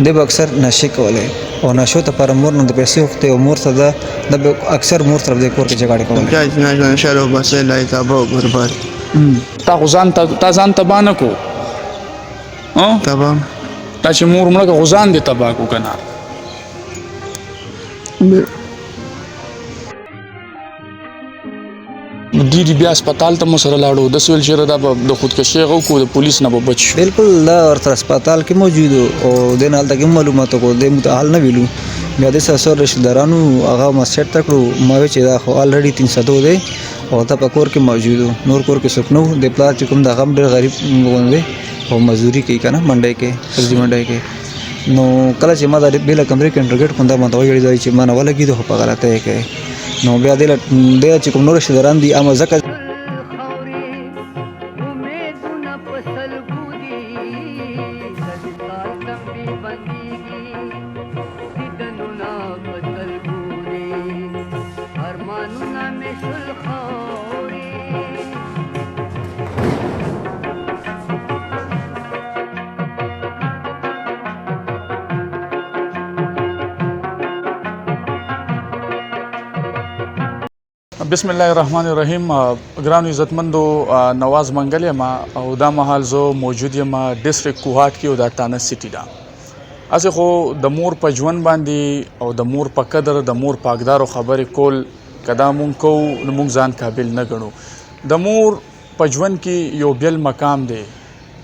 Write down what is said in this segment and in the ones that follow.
دی به اکثر نشې کولې او نشو ته پر مور نه د پیسې وخته او مور سره د اکثر مور سره د کور کې جګړه کولې نه شالو بس لای تابو برباد تا غزان تا ځان تبا نه کو تابا تا چې مور مړه غزان دې تبا کو کنه دی بیا هسپتال ته مو سره لاړو د سویل چیرې دا د خودکشي غو کو د پولیس نه بچ شو بالکل لا ورته هسپتال کې موجود او د نه حالت کې معلوماتو کو د متحال نه ویلو بیا د ساسو رشتہدارانو هغه ما سیټ تکړو ما چې دا خو الریډي 300 دی او ته په کور کې موجود نور کور کې سپنو د پلار چې کوم د غم ډېر غریب غوندي او مزدوري کوي کنه منډای کې سبزي منډای کې نو کله چې ما د بیل کمرې کې انټرګیټ کوم دا مته ویل چې ما نه ولګي د په غلطه کې نو بیا د چې کوم نور رشتہداران دي اما زکه بسم الله الرحمن الرحیم ګرانو عزتمندو نواز منګل یم او دا مهال زه موجود یم ډسټریکټ کوهاټ کې او دا تانه سټي ده اسې خو د مور په ژوند باندې او د مور په قدر د مور په حقدارو خبرې کول کدا مونږ کوو نو مونږ ځان قابل نه ګڼو د مور په ژوند کې یو بل مقام دی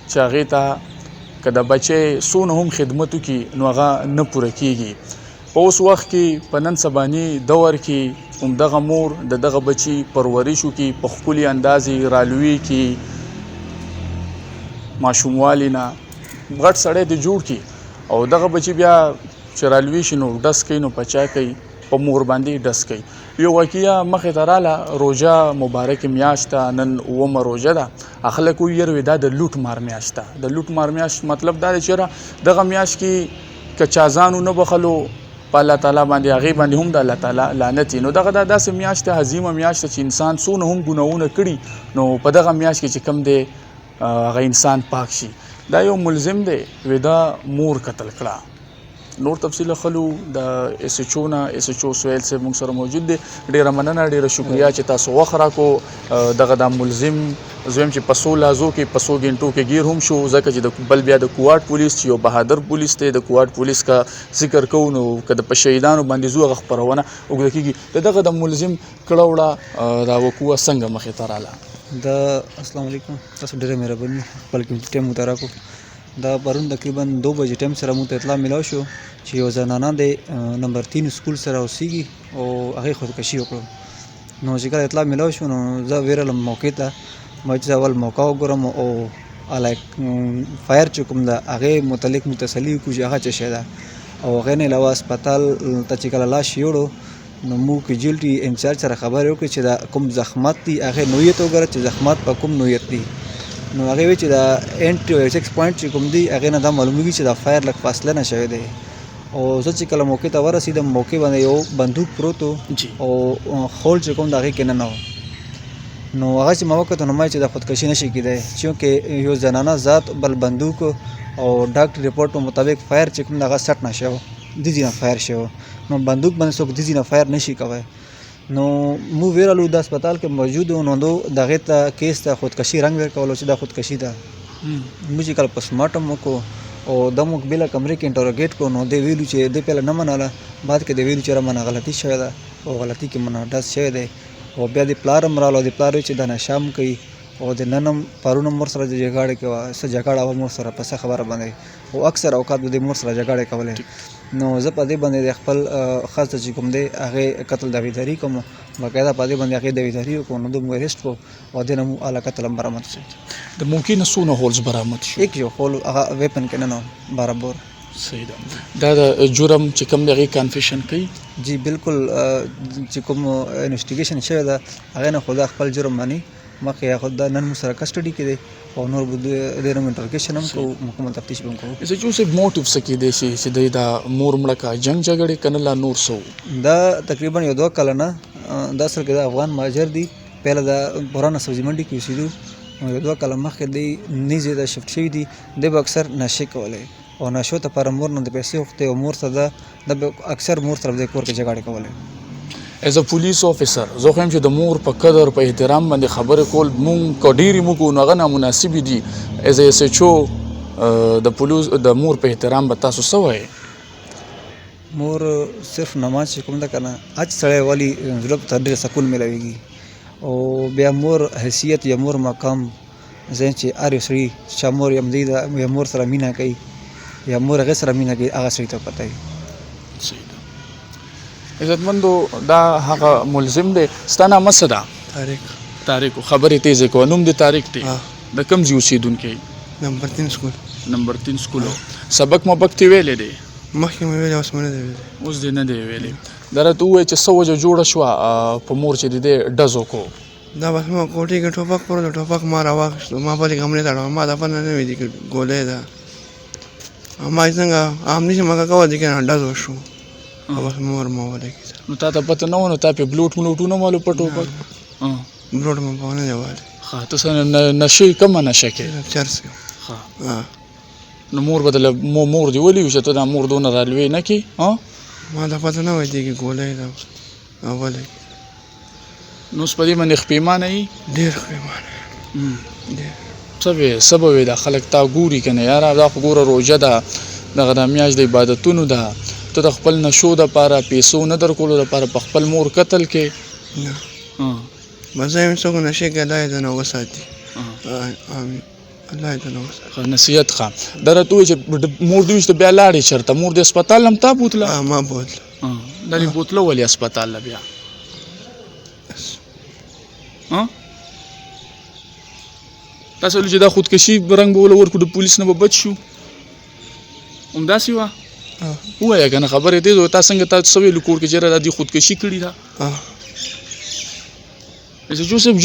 چې هغې ته که د بچی څونه هم خدمت وکړي نو هغه نه پوره کیږي په اوس وخت کې په نن سباني دور کې همدغه مور د دغه بچي پرورش وکړي په ښکلي اندازې رالوي کړي ماشوموالي نه غټ سړی دې جوړ کړي او دغه بچي بیا چې رالوي شي نو ډس کوي نو په چا کوي په مور باندې ډس کوي یو واقعه مخې ته راله روژه مبارکې میاشت ده نن اومه روژه ده خلک وایي یروې دا د لوټ مار میاشت ده د لوټ مار میاشت مطلب دا دی چې دغه میاشت کې که چا ځان ونه بخلو په الله تعالی باندې هغې باندې هم د الله تعالی لعنت نو دغه دا داسې میاشت ده عظیمه میاشت چې انسان څونه هم ګناهونه کړي نو په دغه میاشت کې چې کم دی هغه انسان پاک شي دا یو ملزم دی وې دا مور قتل کړه نور تفصیل خلو د اس ایچ او نه اس ایچ او سویل صاحب موږ سره موجود دی ډیره مننه ډیره شکریا چې تاسو وخت راکو دغه د ملزم زویم چې په 16 لازو کې په 100 غنټو کې گیر هم شو ځکه چې د بل بیا د کوارټ پولیس یو بهادر پولیس ته د کوارټ پولیس کا ذکر کوو نو کده په شهیدانو باندې زوغه خبرونه وګړي کېږي دغه د ملزم کړه وړه دا وکوه څنګه مخې ته رااله دا السلام علیکم تاسو ډیره مهرباني خپل ټیم متراکو دا پرون تقریبا 2 بجې ټایم سره مو ته اطلاع ملاو شو چې یو زنانه د نمبر 3 سکول سره اوسېږي او هغې خودکشي وکړه نو چې کله اطلاع ملاو شو نو زه ویرلم موقع ته ما چې اول موقع وګورم او لایک فایر چې کوم ده هغې متعلق متصلي وکړو چې هغه څه شی ده او هغې نه علاوه هسپتال ته چې کله لاش یوړو نو موږ کیجوالټي انچارج سره خبرې وکړې چې دا کوم زخمات دي هغې نوعیت وګوره چې زخمات په کوم نوعیت دي نو هغې وایي چې دا انټ 6 پوینټ چې کوم دی هغې نه دا معلومیږي چې دا فایر لږ فاصله نه شوی دی او زه چې کله موقع ته ورسېدم موقع باندې یو بندوق پروت و او خول چې کوم د هغې کې نه و نو هغه چې ما وکتو نو ما چې دا خودکشي نشي کېدی چونکې یو زنانه ذات بل بندوق او ډاکټر رپورټ په مطابق فایر چې کوم د هغه سټ نه شو دیزي نه فایر شو نو بندوق باندې څوک دیزي نه فایر نشي کوی نو مو ویرالو د هسپتال کې موجود و نو دغې ته کیس ته خودکشي رنګ ورکولو چې دا خودکشي ده موږ چې کله پوسټمارټم وکړو او د موږ بله کمرې کې انټروګیټ کړو نو دی ویلو چې دی پهله نه منله بعد کې دی ویلو چې را منه غلطي شوې ده او غلطي کې منه ډز شوی دی او بیا د پلار هم راغلو د پلار وایي چې دا نشام کوي او د نن هم پرون هم مور سره د جګړې کې وه څه جګړه وه مور سره په څه خبره باندې او اکثر اوقات به د مور سره جګړې کولې نو زه په دې باندې د خپل ښځه چې کوم دی هغې قتل داویداري کوم باقاعده په دې باندې هغې داویداري وکړو نو دوی مو اریسټ کړو او دې نه مو اعلی قتل هم برآمد شو د ممکنه څونه هولز برآمد شو یک یو هول هغه ویپن کې نه نو برابر صحیح ده دا د جرم چې کوم دی هغې کنفیشن کوي جی بالکل چې کوم انویسټیګیشن شوی ده هغې نه خو دا خپل جرم مني مخکې خو دا نن مو سره کسټډي کې دی او نور به د نوم انټرګیشن هم کوو مکمل تفتیش به هم کوو زه چې اوس موټیو څه کېدی شي چې دی دا مور مړه کا جنګ جګړې که نه لا نور څه دا تقریبا یو 2 کاله نه دا اصل کې د افغان مهاجر دي پهله د پرانا سبزي منډي کې اوسېدو یو 2 کاله مخکې دی نیزې ته شفټ شوي دي دی به اکثر نشې کولی او نشو ته پر مور نه د پیسې وخته او مور سره د اکثر مور سره د کور کې جګړه کوله ایز ا پولیس افیسر زه خو هم چې د مور په قدر په احترام باندې خبرې کول مونږ کو ډېرې موږ نو هغه نامناسب دي ایز ا ایس ایچ او د مور په احترام به تاسو څه وایي مور صرف نماز چې کوم ده کنه اج سړی والی زړه ته ډېر سکون ملويږي او بیا مور حیثیت یا مور مقام زين چې ار سړي چې مور یم دی دا یا مور سره مینا کوي یا مور هغه سره مینا کوي هغه سړي ته پته وي صحیح ده عزتمندو دا هغه ملزم دی ستا نامه څه ده طارق خبرې تیزې کوه نوم دې طارق دی د کوم ځای اوسېدونکی نمبر 3 سکول نمبر 3 سکول سبق مبق تی ویلې دی مخکې مې ویلې اوس مې نه دی ویلې اوس دې نه دی ویلې دا راته ووایه چې څه وجه جوړه شوه په مور چې د دې ډزو کو دا بس ما کوټې کې ټوپک پرو د ټوپک ما راواخیستو ما بلې غملې تړم ما دا پنه نه وې دي ګولې ده ما څنګه عام نشي ما کاوه دي کنه ډز وشو بس مور ما ولې نو تا ته پته نه و نو تا په بلوټونه مالو په ټوپک بلوټ ما په نه دیواله ښه ته څه نشې کومه نشه کې چرس ښه نو مور بدله مور دی ولي چې ته دا مور دونه رالوي نه کی ما دا پته نه وای دی ګولې دا اوله نو سپدی باندې خپېمانه یې ډېر خپېمانه ډېر سبب دا خلک تا ګوري کنه یاره دا خو ګوره روژه ده دغه د میاشت د عبادتونو ده ته د خپل نشو دپاره پیسو نه درکولو دپاره په خپل مور قتل کې نه بس یم څوک نشي کې الله دې نه وساتي امين الله دې نه وساتي نصیحت خان دا راته وایي چې مور دې وشته بیا لاړې چېرته مور دې هسپتال هم تا بوتله ما بوتله دا دې بوتله ولې هسپتال له بیا تاسو ولې چې دا خودکشي رنګ به وله ورکړو د پولیس نه به بچ شو همداسې وه ووایه که نه خبرې تېز وه تا څنګه تا څه ویلو کور کې چې یاره دا دې خودکشي کړې ده جو صاحب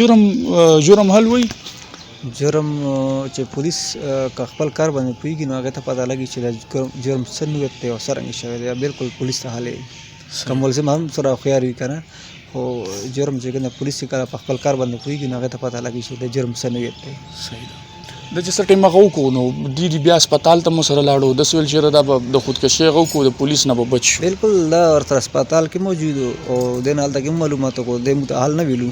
جرم حل وایي جرم چې پولیس که خپل کار باندې پوهېږي نو هغې ته پته لګي چې دا جرم څه نوعیت دی او څرنګه شوی دی بالکل پولیس ته حلې که ملزم هم سره هوښیار وي که نه خو جرم چې کوم پولیس چې کله په خپل کار باندې پوهېږي نو هغې ته پته لګي چې د جرم څه نوعیت دی صحیح ده د چې څه ټایم هغه وکړو نو دې بیا هسپتال ته مو سره لاړو داسې ویل چې دا به د خودکشي هغه وکړو د پولیس نه به بچ شو بالکل دا ورته هسپتال کې موجود او دې نه هلته کې هم معلومات وکړو دې موږ ته حال نه ویلو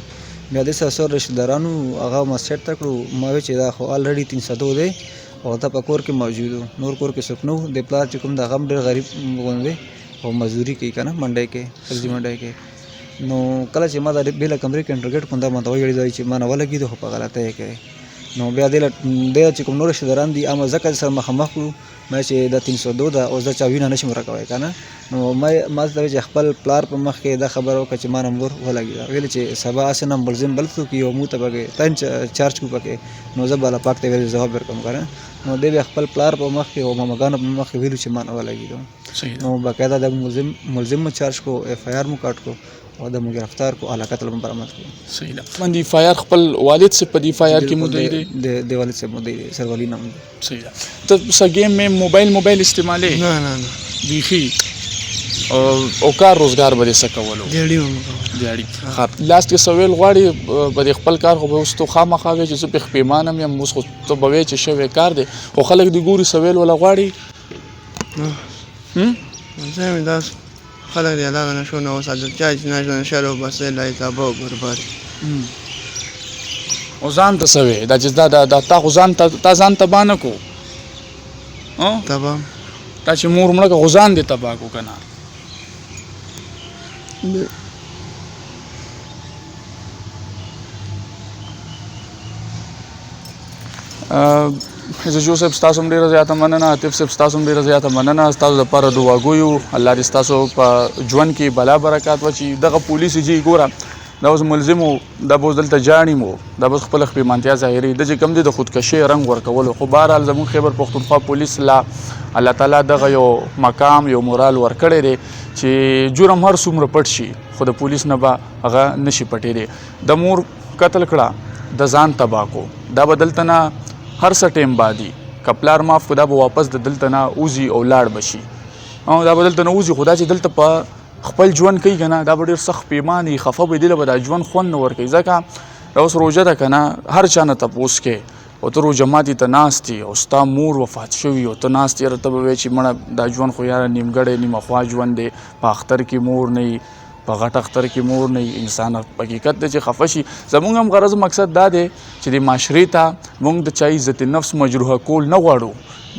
بیا دې سره سر رشته دارانو هغه ما سیټ ته کړو ما وی چې دا خو الریډي 302 دی او دا په کور کې موجود نور کور کې څوک نه و د پلار چې کوم د هغه هم ډېر غریب غوندې او مزدوري کوي که نه منډی کې سبزي منډی کې نو کله چې ما دا بېله کمرې کې انټرګیټ کړم دا ما ته وویل چې ما نه ولګېدو خو په غلطۍ کوي نو بیا دې چې کوم نور رشته داران دي اما ځکه سره مخامخ کړو ما چې دا 302 ده اوس دا چا وینه نشم راکوی که نه نو ما ته چې خپل پلار په مخ کې دا خبره وکړه چې ما نمبر ولګېده ویل چې سبا هسې نه ملزم بل څوک یو مو ته پکې تن چارج کړو پکې نو زه به الله پاک ته ویل جواب ورکړم که نه نو دی بیا خپل پلار په مخ کې او ماماګانو په مخ کې ویلو چې ما نه ولګېدو نو باقاعده د ملزم مو چارج کو اف آی آر مو کاټ کو او د مو گرفتار کو اعلی قتل مو برآمد کړو صحیح ده باندې اف آی آر خپل والد سے په اف آی آر کې مدعي دی د والد سے مدعي دی سرولی نام صحیح ده ته څه گیم میں موبایل استعمالې نه بیخي او کار روزګار به دې څه کولو دیاړي لاست کې سویل غواړي به خپل کار خو به اوس تو خامخا وی چې زه په خپېمانه یم اوس خو ته به وایې چې شوی کار دی خو خلک دې ګوري سویل ولا غواړي زه مې داس خلک دې الله نه شو نو وساتل چې نه شر او بس لای تابو برباد او ځان ته سوي دا چې دا تا خو ځان ته بانه کو تبا تا چې مور مړه کو ځان دې تبا کو کنه جو صاحب ستاسو هم ډېره زیاته مننه عاطف صاحب ستاسو هم ډېره زیاته مننه ستاسو دپاره دعاګویو الله دې ستاسو په ژوند کې بلا برکات وچي دغه پولیس جي ګوره دا اوس ملزم و دا به اوس دلته جاړي مو دا به اوس خپله خپېمانتیا ظاهري د چې کوم دی د خودکشۍ رنګ ورکولو خو بهرحال زموږ خیبر پښتونخوا پولیس لا الله تعالی دغه یو مقام یو مورال ورکړی دی چې جرم هر څومره پټ شي خو د پولیس نه به هغه نشي پټېدی د مور قتل کړه د ځان تباه کو دا به دلته نه هر څه ټیم بعدي که پلار معاف کو دا به واپس د دلته نه وځي او لاړ به شي دا به دلته نه وځي خو دا چې دلته په خپل ژوند کوي که نه دا به ډېر سخت پیمان وي خفه به دې له به دا ژوند خوند نه ورکوي ځکه دا اوس روژه ده که نه هر چا نه تپوس کې او ته روژه ماتي ته ناست یې او ستا مور وفات شوي او ته ناست یې ته به وایې چې مړه دا ژوند خو یاره نیمګړی نیمه خوا ژوند دی په اختر کې مور نه وي په غټ اختر کې مور نه وي انسان حقیقت دی چې خفه شي زمونږ هم غرض مقصد دا دی چې د معاشرې ته مونږ د چا عزت نفس مجروحه کول نه غواړو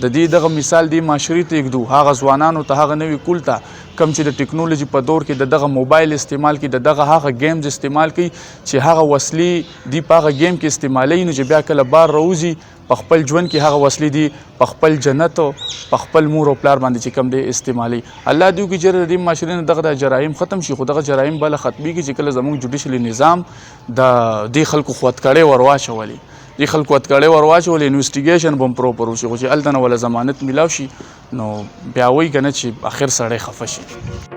د دې دغه مثال دی معاشرې ته ږدو هغه ځوانانو ته هغه نوي کول ته کم چې د ټکنالوژي په دور کې د دغه موبایل استعمال کوي د دغه هغه گیمز استعمال کوي چې هغه وسلې دی په هغه گیم کې استعمالوي نو چې بیا کله بار راوځي په خپل ژوند کې هغه وسلې دي په خپل جنت او په خپل مور او پلار باندې چې کم دی استعمالي الله دې وکړي چې د دې معاشرې نه دغه جرایم ختم شي خو دغه جرایم بله ختمېږي چې کله زموږ جوډیشلي نظام د دې خلکو خوتکړۍ ور واچولي دې خلکو خوتکړۍ ور واچولې انویسټیګیشن به هم پروپر وشي خو چې هلته نه وله ضمانت میلاو شي نو بیا وایي که نه چې اخر سړی خفه شي